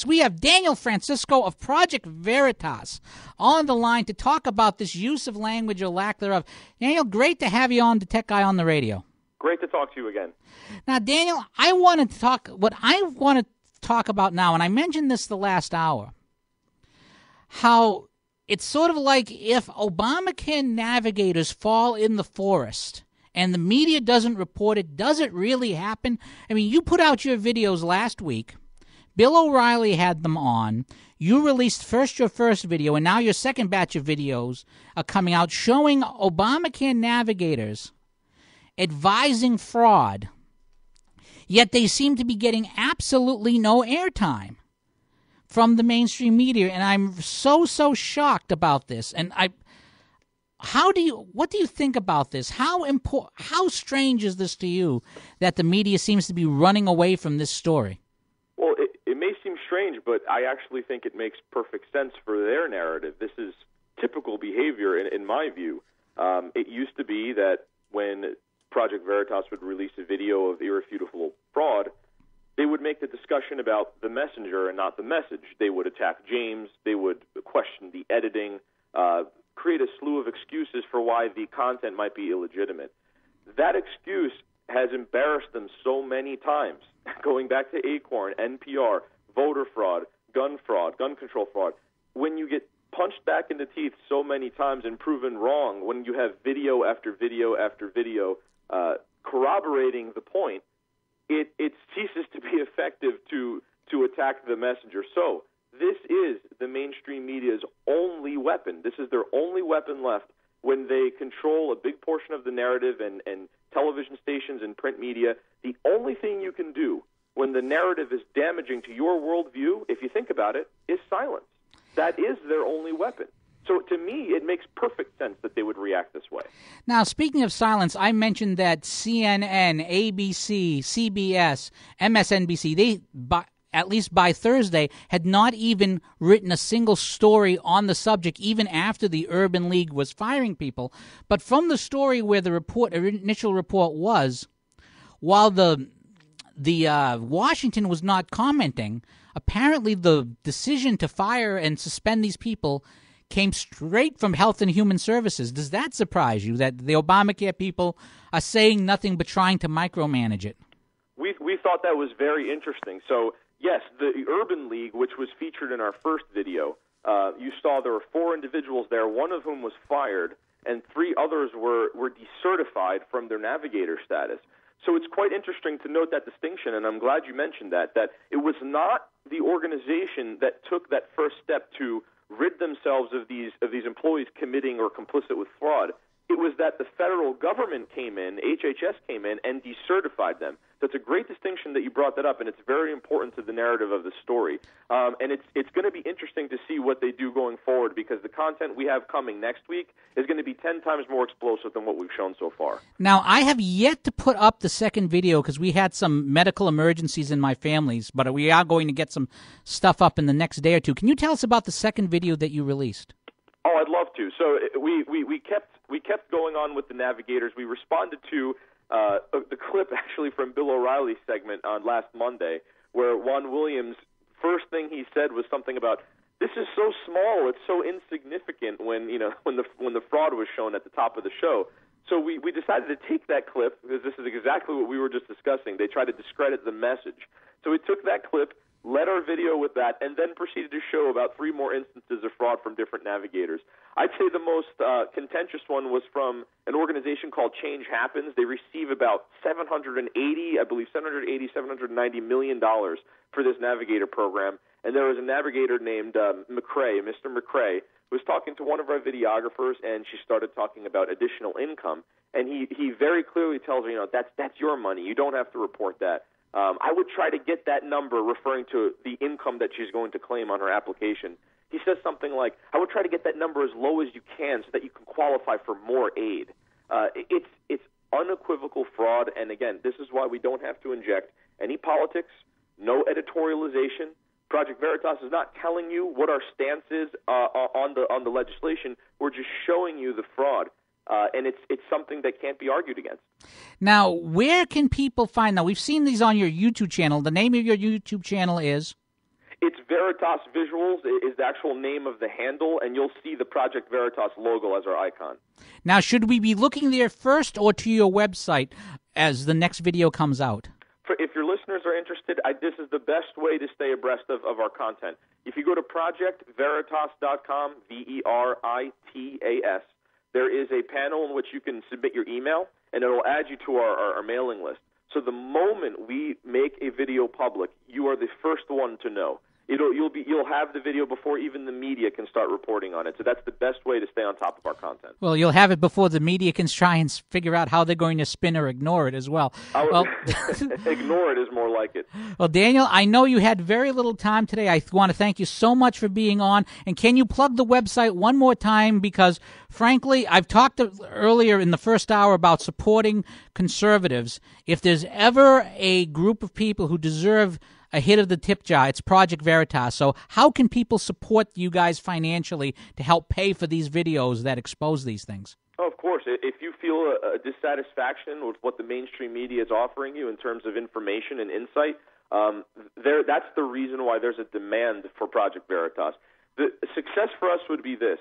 We have Daniel Francisco of Project Veritas on the line to talk about this use of language or lack thereof. Daniel, great to have you on the Tech Guy on the radio. Great to talk to you again. Now, Daniel, I want to talk about now, and I mentioned this the last hour, how it's sort of like if Obamacare navigators fall in the forest and the media doesn't report it, does it really happen? I mean, you put out your videos last week. Bill O'Reilly had them on. You released your first video, and now your second batch of videos are coming out showing Obamacare navigators advising fraud, yet they seem to be getting absolutely no airtime from the mainstream media, and I'm so shocked about this. And what do you think about this? How strange is this to you that the media seems to be running away from this story? Well, it may seem strange, but I actually think it makes perfect sense for their narrative. This is typical behavior, in my view. It used to be that when Project Veritas would release a video of irrefutable fraud, they would make the discussion about the messenger and not the message. They would attack James. They would question the editing, create a slew of excuses for why the content might be illegitimate. That excuse has embarrassed them so many times, going back to Acorn, NPR, voter fraud, gun control fraud. When you get punched back in the teeth so many times and proven wrong, when you have video after video after video corroborating the point, it ceases to be effective to attack the messenger. So this is the mainstream media's only weapon. This is their only weapon left when they control a big portion of the narrative and television stations and print media. The only thing you can do when the narrative is damaging to your worldview, if you think about it, is silence. That is their only weapon. So to me, it makes perfect sense that they would react this way. Now, speaking of silence, I mentioned that CNN, ABC, CBS, MSNBC, at least by Thursday, had not even written a single story on the subject, even after the Urban League was firing people. But from the story where the initial report was, while the Washington was not commenting, apparently the decision to fire and suspend these people came straight from Health and Human Services. Does that surprise you, that the Obamacare people are saying nothing but trying to micromanage it? We thought that was very interesting. So, yes, the Urban League, which was featured in our first video, you saw there were 4 individuals there, one of whom was fired, and 3 others were decertified from their navigator status. So it's quite interesting to note that distinction, and I'm glad you mentioned that it was not the organization that took that first step to rid themselves of these employees committing or complicit with fraud. It was that the federal government came in, HHS came in, and decertified them. So it's a great distinction that you brought that up, and it's very important to the narrative of the story. And it's going to be interesting to see what they do going forward, because the content we have coming next week is going to be 10 times more explosive than what we've shown so far. Now, I have yet to put up the second video because we had some medical emergencies in my families, but we are going to get some stuff up in the next day or two. Can you tell us about the second video that you released? Oh, I'd love to. So we kept going on with the navigators. We responded to the clip actually from Bill O'Reilly's segment on last Monday, where Juan Williams, first thing he said was something about, this is so small, it's so insignificant when the fraud was shown at the top of the show. So we decided to take that clip, because this is exactly what we were just discussing. They tried to discredit the message. So we took that clip, led our video with that, and then proceeded to show about 3 more instances of fraud from different navigators. I'd say the most contentious one was from an organization called Change Happens. They receive about $790 million for this navigator program. And there was a navigator named McCrae, Mr. McCrae, who was talking to one of our videographers, and she started talking about additional income. And he very clearly tells her, that's your money. You don't have to report that. I would try to get that number, referring to the income that she's going to claim on her application. He says something like, I would try to get that number as low as you can so that you can qualify for more aid. It's unequivocal fraud, and again, this is why we don't have to inject any politics, no editorialization. Project Veritas is not telling you what our stance is on the legislation. We're just showing you the fraud. And it's something that can't be argued against. Now, where can people find? Now, we've seen these on your YouTube channel. The name of your YouTube channel is? It's Veritas Visuals is the actual name of the handle, and you'll see the Project Veritas logo as our icon. Now, should we be looking there first or to your website as the next video comes out? If your listeners are interested, this is the best way to stay abreast of our content. If you go to projectveritas.com, Veritas, there is a panel in which you can submit your email, and it will add you to our mailing list. So the moment we make a video public, you are the first one to know. You'll have the video before even the media can start reporting on it. So that's the best way to stay on top of our content. Well, you'll have it before the media can try and figure out how they're going to spin or ignore it as well. Ignore it is more like it. Well, Daniel, I know you had very little time today. I want to thank you so much for being on. And can you plug the website one more time? Because, frankly, I've talked earlier in the first hour about supporting conservatives. If there's ever a group of people who deserve a hit of the tip jar, it's Project Veritas. So how can people support you guys financially to help pay for these videos that expose these things? Oh, of course. If you feel a dissatisfaction with what the mainstream media is offering you in terms of information and insight, that's the reason why there's a demand for Project Veritas. The success for us would be this: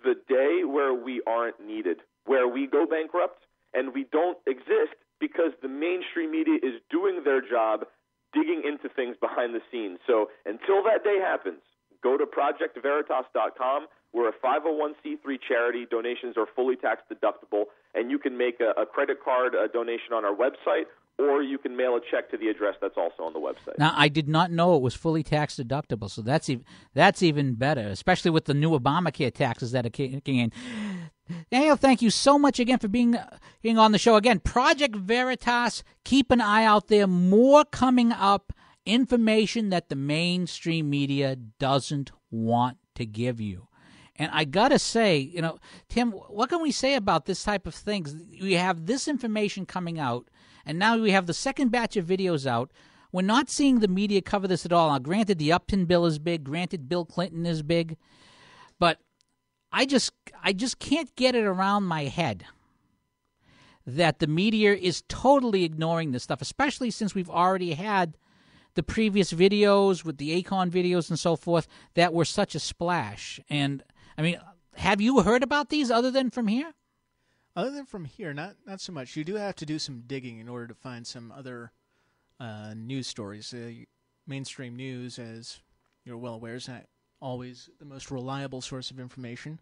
the day where we aren't needed, where we go bankrupt and we don't exist because the mainstream media is doing their job digging into things behind the scenes. So until that day happens, go to projectveritas.com. We're a 501c3 charity. Donations are fully tax deductible, and you can make a credit card donation on our website, or you can mail a check to the address that's also on the website. Now, I did not know it was fully tax deductible, so that's even better, especially with the new Obamacare taxes that are kicking in. Daniel, thank you so much again for being on the show. Again, Project Veritas, keep an eye out there. More coming up, information that the mainstream media doesn't want to give you. And I got to say, Tim, what can we say about this type of things? We have this information coming out, and now we have the second batch of videos out. We're not seeing the media cover this at all. Now, granted, the Upton bill is big. Granted, Bill Clinton is big. But I just can't get it around my head that the media is totally ignoring this stuff, especially since we've already had the previous videos with the Acon videos and so forth that were such a splash. And, I mean, have you heard about these other than from here? Other than from here, not so much. You do have to do some digging in order to find some other news stories. Mainstream news, as you're well aware, is not always the most reliable source of information.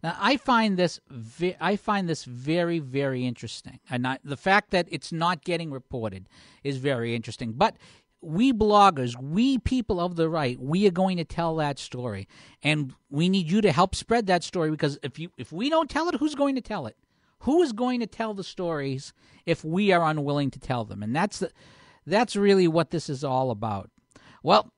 Now, I find this very, very interesting. And the fact that it's not getting reported is very interesting. But we bloggers, we people of the right, we are going to tell that story. And we need you to help spread that story, because if we don't tell it, who's going to tell it? Who is going to tell the stories if we are unwilling to tell them? And that's really what this is all about. Well,